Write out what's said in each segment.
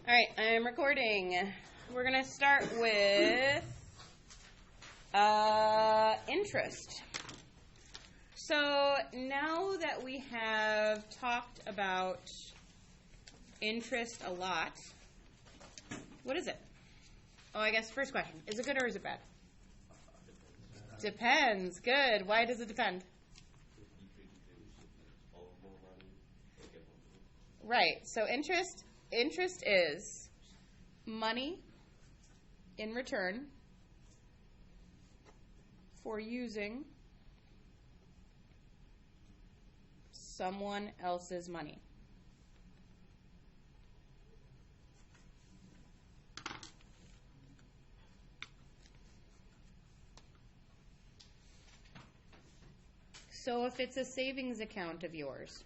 All right, I'm recording. We're going to start with interest. So now that we have talked about interest a lot, what is it? Oh, I guess first question. Is it good or is it bad? Depends. Good. Why does it depend? Right. So interest is money in return for using someone else's money. So if it's a savings account of yours,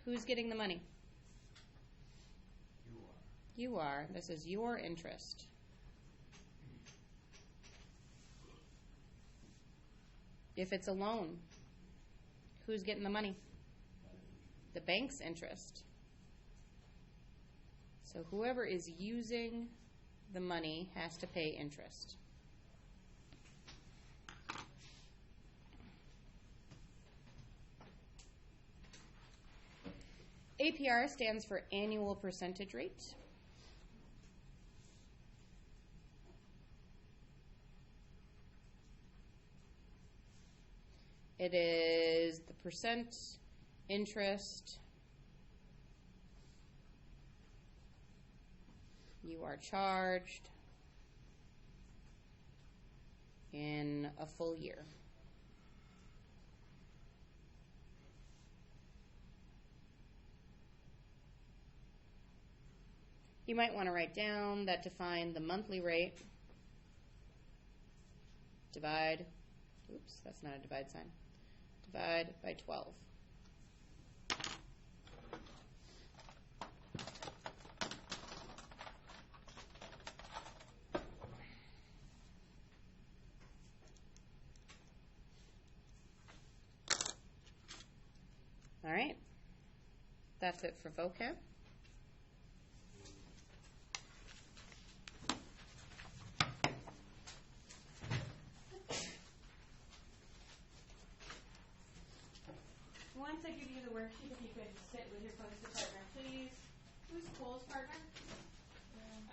who's getting the money? You are. This is your interest. If it's a loan, who's getting the money? The bank's interest. So whoever is using the money has to pay interest. APR stands for annual percentage rate. It is the percent interest you are charged in a full year. You might want to write down that to find the monthly rate, divide, oops, that's not a divide sign, divide by 12. All right, that's it for vocab. Once I give you the worksheet, if you could sit with your closest partner, please. Who's Cole's partner?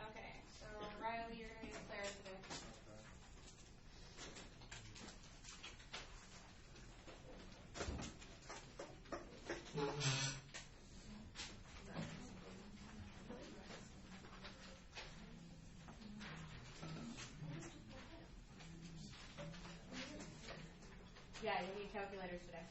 Okay, so Riley, you're going to be Claire today. Yeah, you'll need calculators today.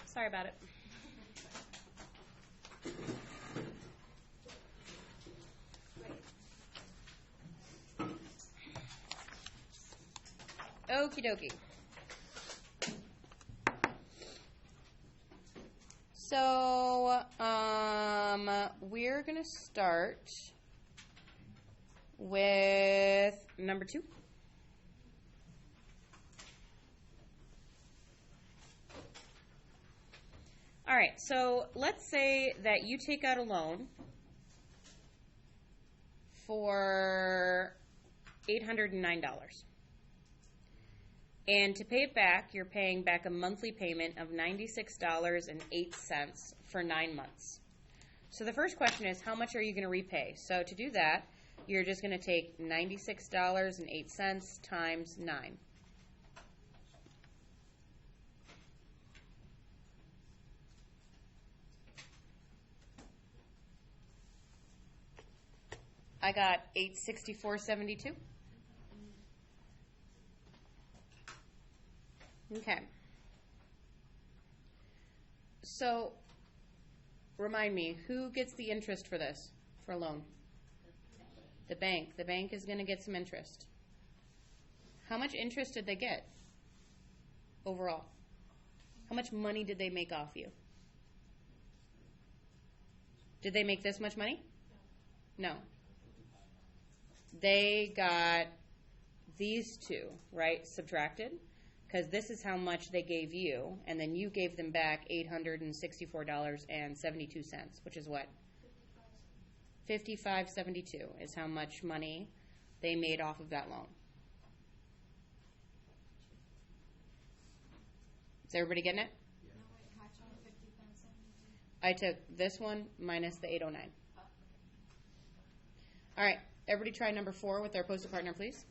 Sorry about it. Okie dokie. So, we're going to start with number 2. All right, so let's say that you take out a loan for $809. And to pay it back, you're paying back a monthly payment of $96.08 for 9 months. So the first question is, how much are you going to repay? So to do that, you're just going to take $96.08 times 9. I got $864.72. Okay. So, remind me, who gets the interest for this, for a loan? The bank. The bank is going to get some interest. How much interest did they get overall? How much money did they make off you? Did they make this much money? No. They got these two, right, subtracted, because this is how much they gave you, and then you gave them back $864.72, which is what? $55.72 is how much money they made off of that loan. Is everybody getting it? I took this one minus the 809. All right, everybody try number 4 with their opposite partner, please.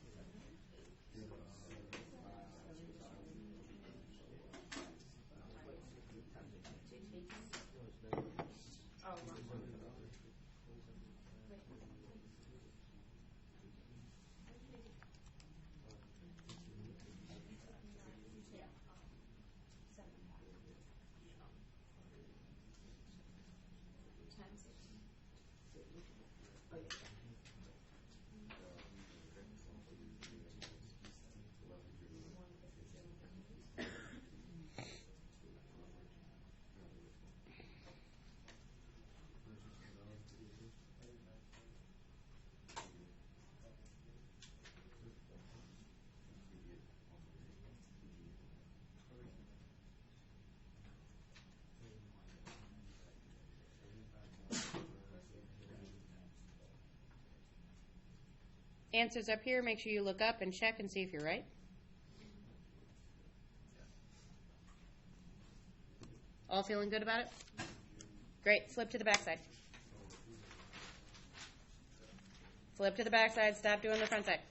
Answers up here. Make sure you look up and check and see if you're right. All feeling good about it? Great. Flip to the backside. Flip to the backside. Stop doing the front side.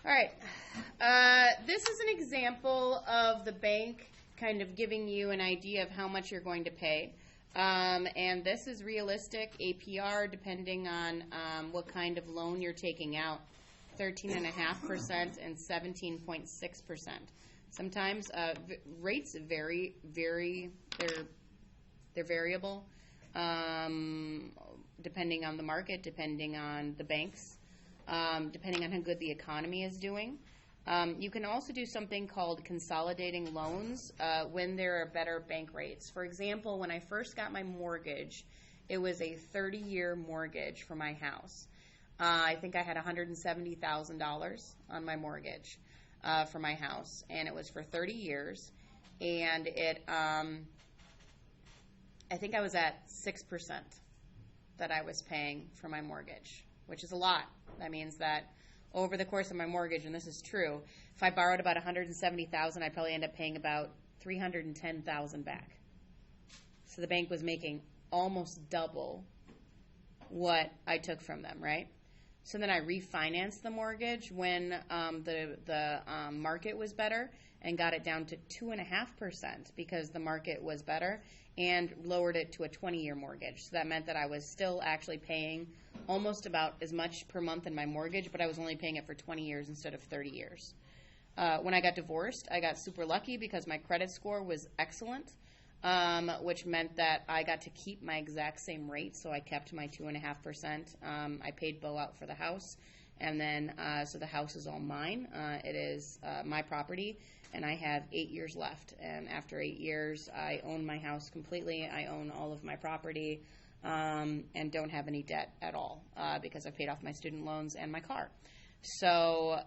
All right. This is an example of the bank kind of giving you an idea of how much you're going to pay. And this is realistic APR depending on what kind of loan you're taking out, 13.5% and 17.6%. Sometimes rates vary, they're variable depending on the market, depending on the banks, depending on how good the economy is doing. You can also do something called consolidating loans when there are better bank rates. For example, when I first got my mortgage, it was a 30-year mortgage for my house. I think I had $170,000 on my mortgage for my house, and it was for 30 years. And it, I think I was at 6% that I was paying for my mortgage, which is a lot. That means that over the course of my mortgage, and this is true, if I borrowed about $170,000, I'd probably end up paying about $310,000 back. So the bank was making almost double what I took from them, right? So then I refinanced the mortgage when the market was better and got it down to 2.5% because the market was better, and lowered it to a 20-year mortgage. So that meant that I was still actually paying almost about as much per month in my mortgage, but I was only paying it for 20 years instead of 30 years. When I got divorced, I got super lucky because my credit score was excellent, which meant that I got to keep my exact same rate, so I kept my 2.5%. I paid Bo out for the house, and then so the house is all mine. It is my property, and I have 8 years left. And after 8 years, I own my house completely. I own all of my property, and don't have any debt at all because I paid off my student loans and my car. So,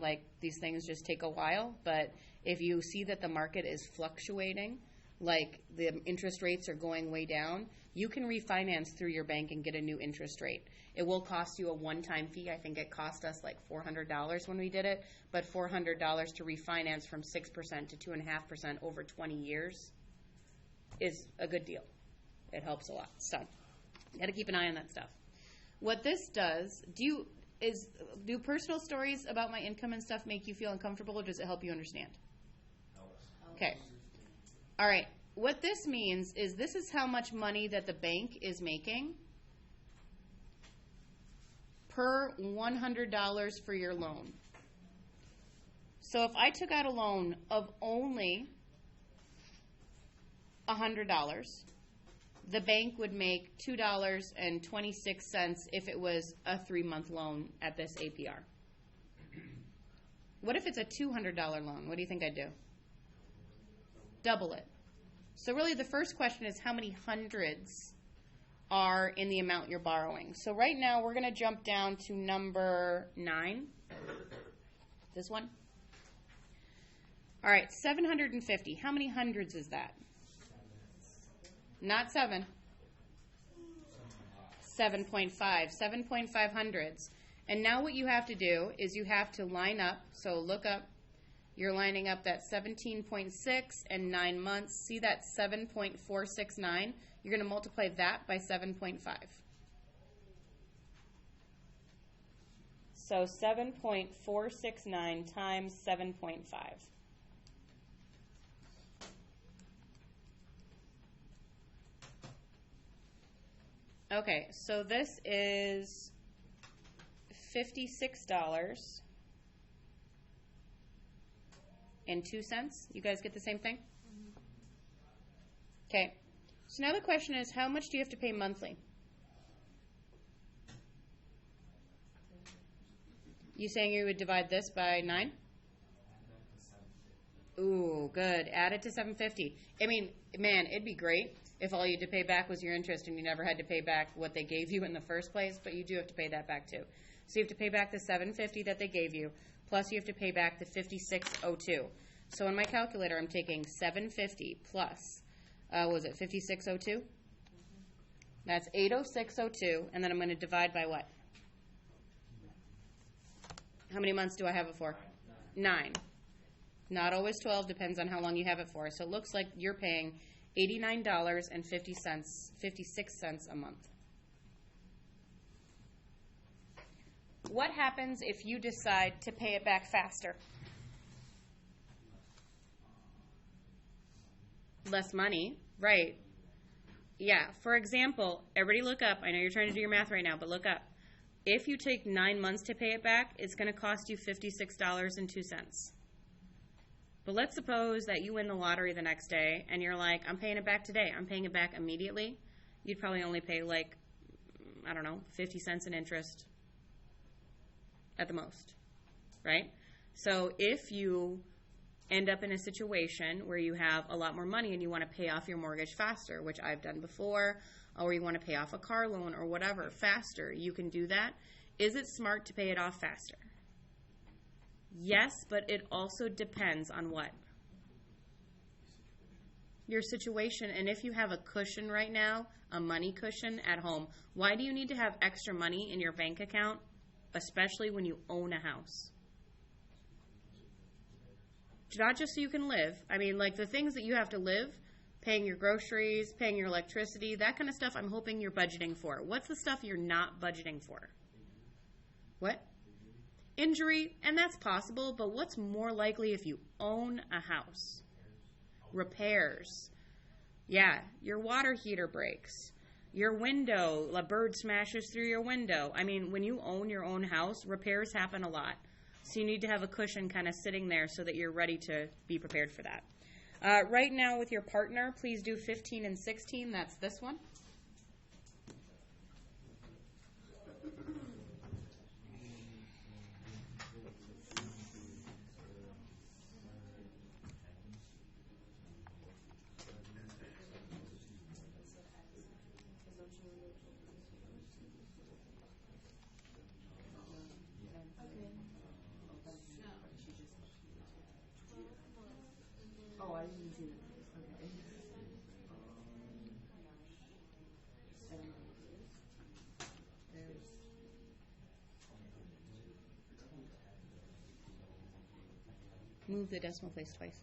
like, these things just take a while, but if you see that the market is fluctuating, like the interest rates are going way down, you can refinance through your bank and get a new interest rate. It will cost you a one-time fee. I think it cost us like $400 when we did it, but $400 to refinance from 6% to 2.5% over 20 years is a good deal. It helps a lot. So you got to keep an eye on that stuff. What this does, do personal stories about my income and stuff make you feel uncomfortable, or does it help you understand? Okay. All right. What this means is this is how much money that the bank is making per $100 for your loan. So if I took out a loan of only $100, the bank would make $2.26 if it was a 3-month loan at this APR. What if it's a $200 loan? What do you think I'd do? Double it. So really the first question is how many hundreds are in the amount you're borrowing. So right now we're going to jump down to number 9. This one. All right, 750. How many hundreds is that? Not 7. 7.5. 7.5 hundreds. And now what you have to do is you have to line up. So look up. You're lining up that 17.6 and 9 months. See that 7.469? You're going to multiply that by 7.5. So 7.469 times 7.5. Okay, so this is $56.02. You guys get the same thing? Okay. So now the question is, how much do you have to pay monthly? You saying you would divide this by 9? Ooh, good. Add it to 750. I mean, man, it'd be great if all you had to pay back was your interest and you never had to pay back what they gave you in the first place, but you do have to pay that back too. So you have to pay back the $750 that they gave you, plus you have to pay back the $56.02. So in my calculator, I'm taking $750 plus, was it $56.02? That's $806.02, and then I'm going to divide by what? How many months do I have it for? 9. Not always 12, depends on how long you have it for. So it looks like you're paying $89.56 a month. What happens if you decide to pay it back faster? Less money, right? Yeah, for example, everybody look up. I know you're trying to do your math right now, but look up. If you take 9 months to pay it back, it's going to cost you $56.02. But let's suppose that you win the lottery the next day and you're like, I'm paying it back today. I'm paying it back immediately. You'd probably only pay like, I don't know, 50 cents in interest at the most, right? So if you end up in a situation where you have a lot more money and you want to pay off your mortgage faster, which I've done before, or you want to pay off a car loan or whatever faster, you can do that. Is it smart to pay it off faster? Yes, but it also depends on what? Your situation. And if you have a cushion right now, a money cushion at home, why do you need to have extra money in your bank account, especially when you own a house? Not just so you can live. I mean, like the things that you have to live, paying your groceries, paying your electricity, that kind of stuff, I'm hoping you're budgeting for. What's the stuff you're not budgeting for? What? Injury, and that's possible, but what's more likely if you own a house? Repairs. Yeah, your water heater breaks. Your window, a bird smashes through your window. I mean, when you own your own house, repairs happen a lot. So you need to have a cushion kind of sitting there so that you're ready to be prepared for that. Right now with your partner, please do 15 and 16. That's this one. Oh, I didn't see that. Okay. Move the decimal place twice.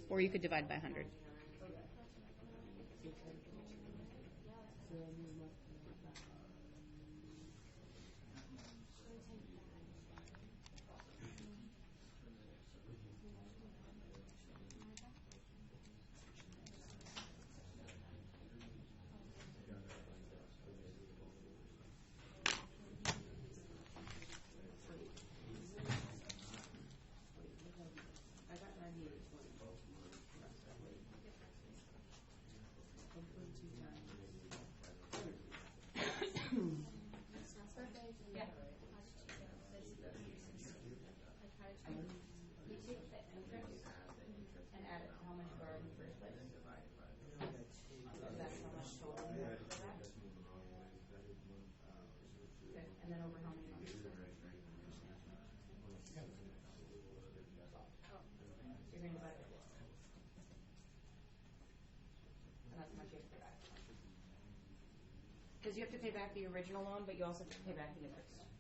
Or you could divide by 100. Because you have to pay back the original loan, but you also have to pay back the interest.